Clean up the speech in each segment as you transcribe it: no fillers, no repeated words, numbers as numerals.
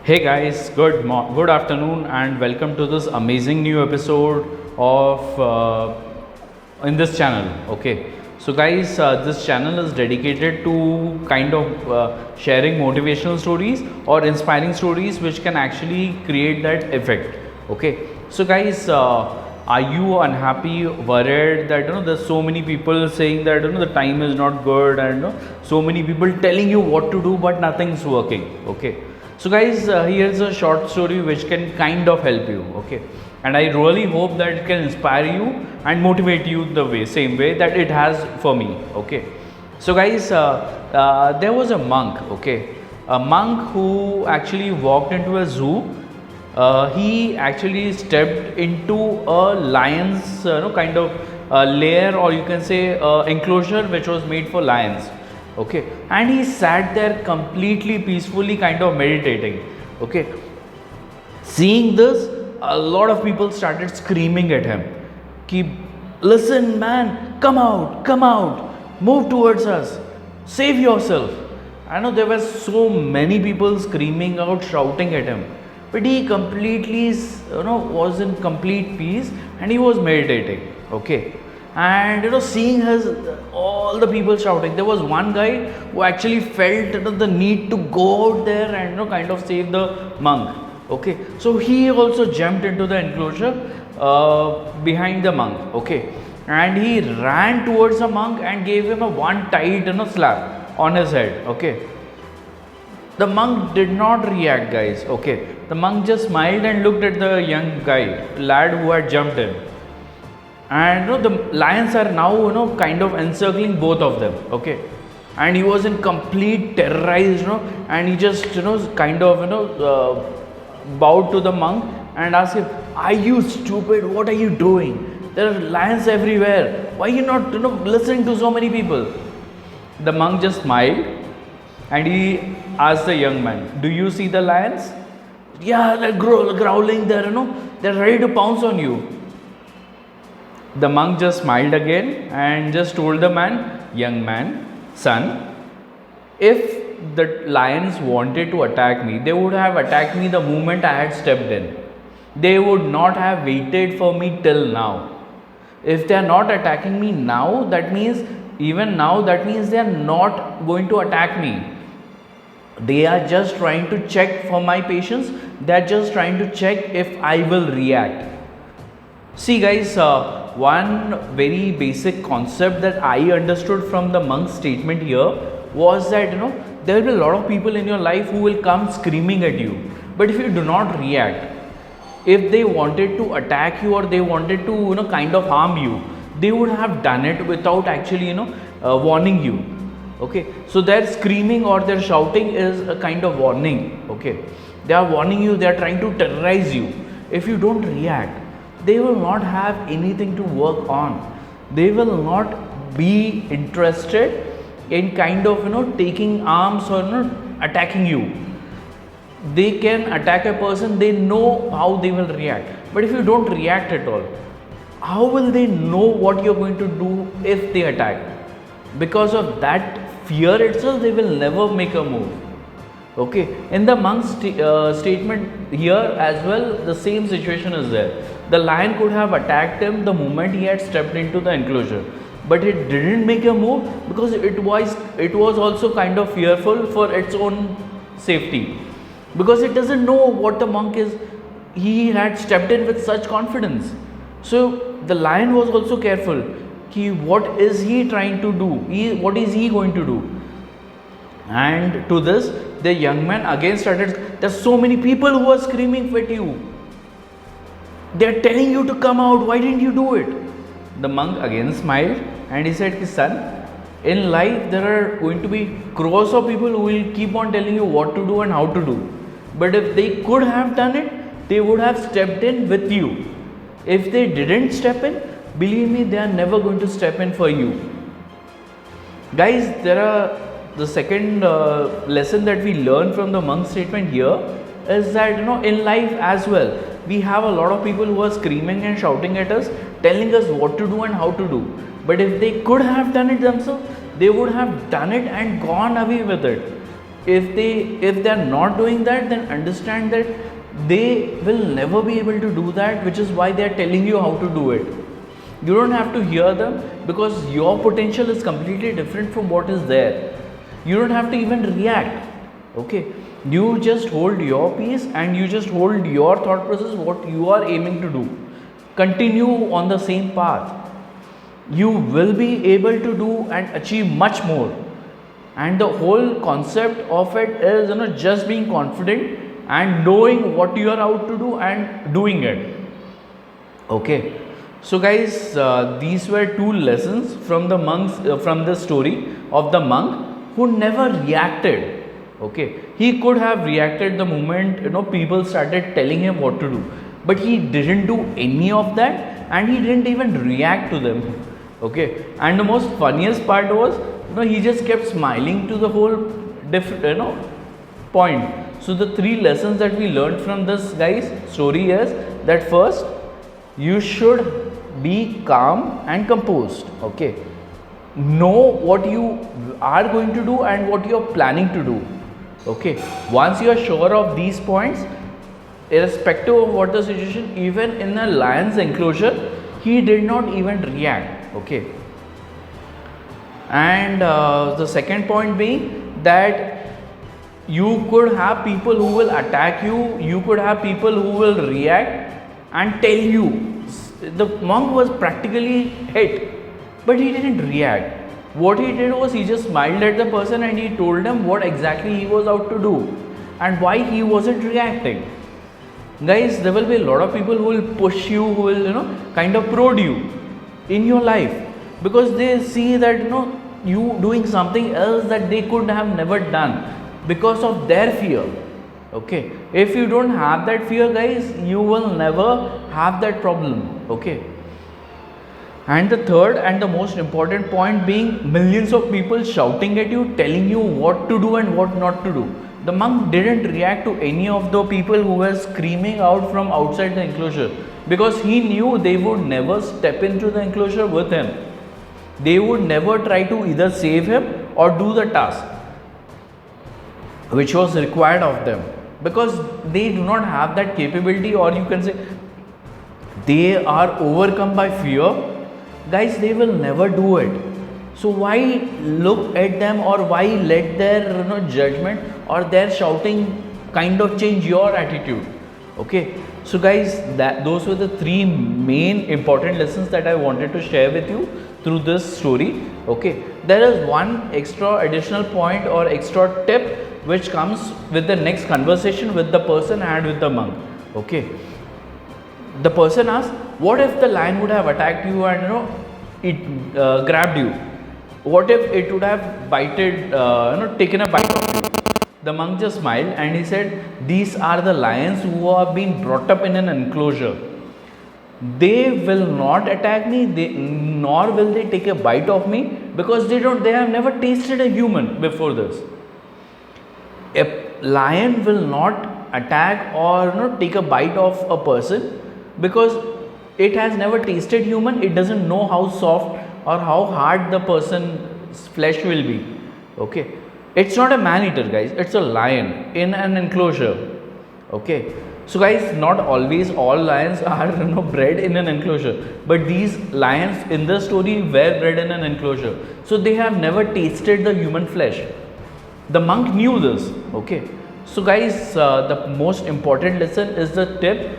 Hey guys, good afternoon, and welcome to this amazing new episode of in this channel. Okay, so guys, this channel is dedicated to kind of sharing motivational stories or inspiring stories which can actually create that effect. Okay, so guys, are you unhappy, worried that there's so many people saying that the time is not good, and so many people telling you what to do but nothing's working. Okay, so guys, here's a short story which can kind of help you. Okay, and I really hope that it can inspire you and motivate you the same way that it has for me. Okay, so guys, there was a monk. Okay, a monk who actually walked into a zoo. He actually stepped into a lion's kind of lair, or you can say enclosure which was made for lions. Okay, and he sat there completely peacefully kind of meditating. Okay, seeing this, a lot of people started screaming at him, keep, listen man, come out, move towards us, save yourself. I know there were so many people screaming out, shouting at him, but he completely was in complete peace and he was meditating. Okay, and seeing his all the people shouting, there was one guy who actually felt the need to go out there and kind of save the monk. Okay, so he also jumped into the enclosure behind the monk. Okay, and he ran towards the monk and gave him a one tight slap on his head. Okay, the monk did not react, guys. Okay, the monk just smiled and looked at the young guy, lad who had jumped in. And the lions are now kind of encircling both of them. Okay, and he was in complete terrorized, and he just kind of bowed to the monk and asked him, "Are you stupid? What are you doing? There are lions everywhere. Why are you not listening to so many people?" The monk just smiled and he asked the young man, "Do you see the lions?" "Yeah, they're growling there, they're ready to pounce on you." The monk just smiled again and just told the man, "Young man, son, if the lions wanted to attack me, they would have attacked me the moment I had stepped in. They would not have waited for me till now. If they are not attacking me now, that means that means they are not going to attack me. They are just trying to check for my patience. They are just trying to check if I will react." See guys, one very basic concept that I understood from the monk's statement here was that there will be a lot of people in your life who will come screaming at you, but if you do not react, if they wanted to attack you or they wanted to kind of harm you, they would have done it without actually warning you. Okay, so their screaming or their shouting is a kind of warning. Okay, they are warning you, they are trying to terrorize you. If you don't react, they will not have anything to work on. They will not be interested in kind of taking arms or attacking you. They can attack a person, they know how they will react, but if you don't react at all, how will they know what you're going to do if they attack? Because of that fear itself, they will never make a move. Okay, in the monk's statement here as well, the same situation is there. The lion could have attacked him the moment he had stepped into the enclosure, but it didn't make a move because it was also kind of fearful for its own safety, because it doesn't know what the monk is. He had stepped in with such confidence, so the lion was also careful. What is he trying to do? What is he going to do? And to this, the young man again started, "There's so many people who are screaming at you. They're telling you to come out. Why didn't you do it?" The monk again smiled and he said, "Son, in life there are going to be crores of people who will keep on telling you what to do and how to do. But if they could have done it, they would have stepped in with you. If they didn't step in, believe me, they are never going to step in for you." Guys, the second lesson that we learn from the monk's statement here is that in life as well, we have a lot of people who are screaming and shouting at us, telling us what to do and how to do. But if they could have done it themselves, they would have done it and gone away with it. if they are not doing that, then understand that they will never be able to do that, which is why they are telling you how to do it. You don't have to hear them, because your potential is completely different from what is there. You don't have to even react. Okay, you just hold your peace and you just hold your thought process, what you are aiming to do. Continue on the same path. You will be able to do and achieve much more. And the whole concept of it is, just being confident and knowing what you are out to do and doing it. Okay, so guys, these were two lessons from the monks, from the story of the monk who never reacted. Okay, he could have reacted the moment people started telling him what to do, but he didn't do any of that, and he didn't even react to them. Okay, and the most funniest part was, he just kept smiling to the whole point. So the three lessons that we learned from this guy's story is that first, you should be calm and composed. Okay, know what you are going to do and what you are planning to do. Okay, once you are sure of these points, irrespective of what the situation, even in a lion's enclosure, he did not even react. Okay, and the second point being that you could have people who will attack you, you could have people who will react and tell you. The monk was practically hit, but he didn't react. What he did was, he just smiled at the person and he told them what exactly he was out to do and why he wasn't reacting. Guys, there will be a lot of people who will push you, who will kind of prod you in your life, because they see that you doing something else that they could have never done because of their fear. Okay, if you don't have that fear, guys, you will never have that problem. Okay, and the third and the most important point being millions of people shouting at you, telling you what to do and what not to do. The monk didn't react to any of the people who were screaming out from outside the enclosure, because he knew they would never step into the enclosure with him. They would never try to either save him or do the task which was required of them, because they do not have that capability, or you can say they are overcome by fear. Guys, they will never do it. So why look at them, or why let their judgment or their shouting kind of change your attitude? Okay, so guys, those were the three main important lessons that I wanted to share with you through this story. Okay, there is one extra additional point or extra tip which comes with the next conversation with the person I had with the monk. Okay, the person asked, what if the lion would have attacked you and it grabbed you? What if it would have taken a bite of you? The monk just smiled and he said, these are the lions who have been brought up in an enclosure. They will not attack me, nor will they take a bite of me, because they have never tasted a human before this. A lion will not attack or take a bite of a person, because it has never tasted human. It doesn't know how soft or how hard the person's flesh will be. Okay, it's not a man eater, guys, it's a lion in an enclosure. Okay, so guys, not always all lions are bred in an enclosure, but these lions in the story were bred in an enclosure, so they have never tasted the human flesh. The monk knew this. Okay, so guys, the most important lesson is the tip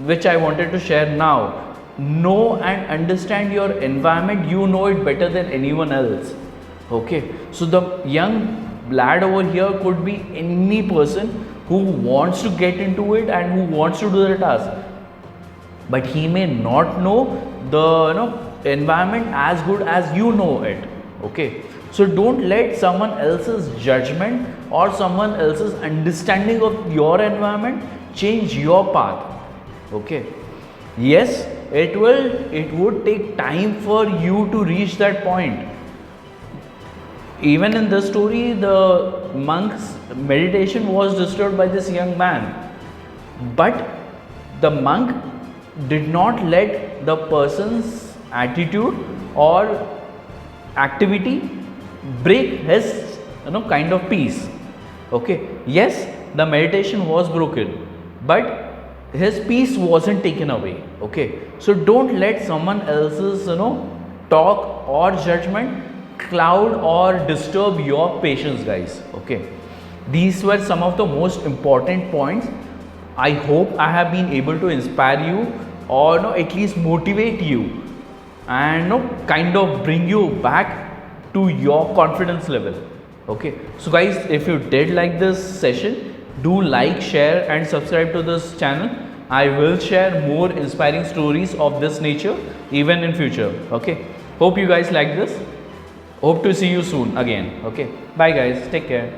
which I wanted to share now. Know and understand your environment. You know it better than anyone else. Okay, so the young lad over here could be any person who wants to get into it and who wants to do the task, but he may not know the environment as good as you know it. Okay, so don't let someone else's judgment or someone else's understanding of your environment change your path. Okay, yes, it would take time for you to reach that point. Even in this story, the monk's meditation was disturbed by this young man, but the monk did not let the person's attitude or activity break his kind of peace. Okay, yes, the meditation was broken, but his peace wasn't taken away. Okay, so don't let someone else's talk or judgment cloud or disturb your patience, guys. Okay, these were some of the most important points. I hope I have been able to inspire you, or at least motivate you, and kind of bring you back to your confidence level. Okay, so guys, if you did like this session, do like, share and subscribe to this channel. I will share more inspiring stories of this nature even in future. Okay, hope you guys like this. Hope to see you soon again. Okay, bye guys, take care.